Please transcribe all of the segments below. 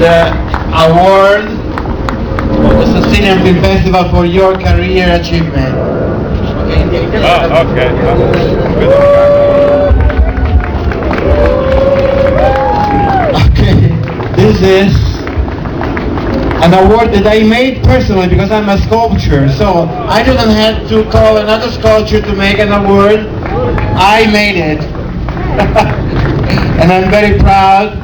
the award of the Sicilian Film Festival for your career achievement. Okay. Okay, this is an award that I made personally because I'm a sculptor, so I didn't have to call another sculptor to make an award. I made it. And I'm very proud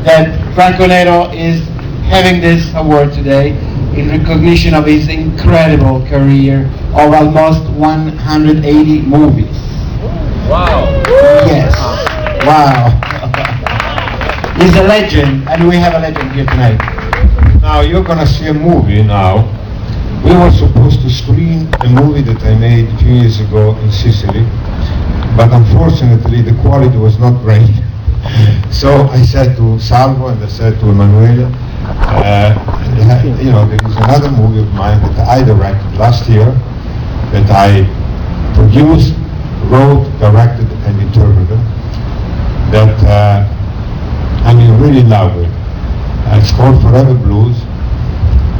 that Franco Nero is having this award today in recognition of his incredible career of almost 180 movies. Wow. Yes. Wow. He's a legend, and we have a legend here tonight. Now you're gonna see a movie now. We were supposed to screen a movie that I made a few years ago in Sicily, but unfortunately the quality was not great. So I said to Salvo and I said to Emanuele, there is another movie of mine that I directed last year, that I produced, wrote, directed and interpreted, that I really love it. It's called Forever Blues,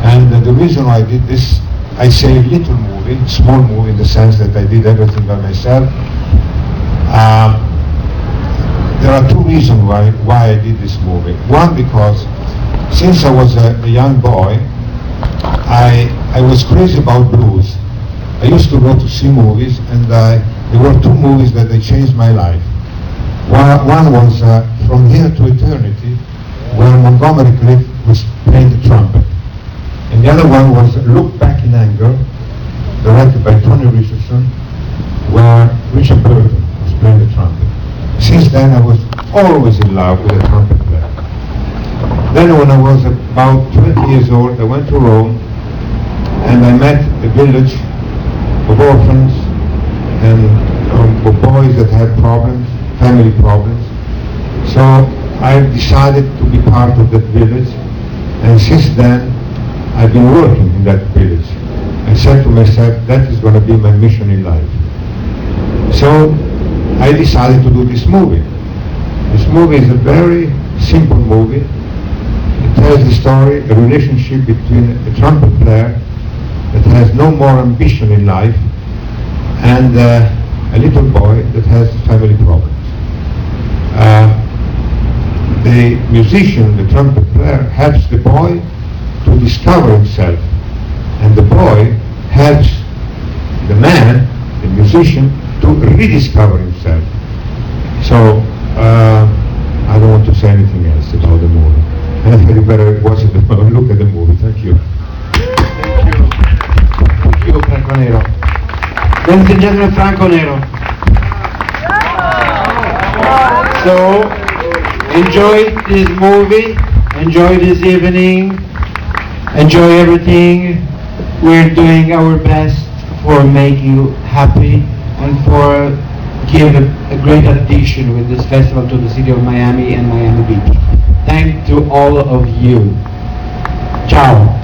and the reason why I did this, I say little movie, small movie in the sense that I did everything by myself. There are two reasons why I did this movie. One, because since I was a young boy, I was crazy about blues. I used to go to see movies, and there were two movies that they changed my life. One was From Here to Eternity, where Montgomery Clift was playing the trumpet. And the other one was Look Back in Anger, directed by Tony Richardson, where Richard Burton was playing the trumpet. Since then I was always in love with a trumpet player. Then when I was about 20 years old, I went to Rome and I met a village of orphans and of boys that had problems, family problems. So I decided to be part of that village, and since then I've been working in that village. I said to myself, that is going to be my mission in life. So I decided to do this movie. This movie is a very simple movie. It tells the story, a relationship between a trumpet player that has no more ambition in life and a little boy that has family problems. The musician, the trumpet player, helps the boy to discover himself, and the boy helps the man, the musician, to rediscover himself. So I don't want to say anything else about the movie. And I think you better watch it, look at the movie. Thank you. Thank you, Franco Nero. Ladies and gentlemen, Franco Nero. So, enjoy this movie, enjoy this evening, enjoy everything. We're doing our best for making you happy and for give a great addition with this festival to the city of Miami and Miami Beach. Thank to all of you. Ciao.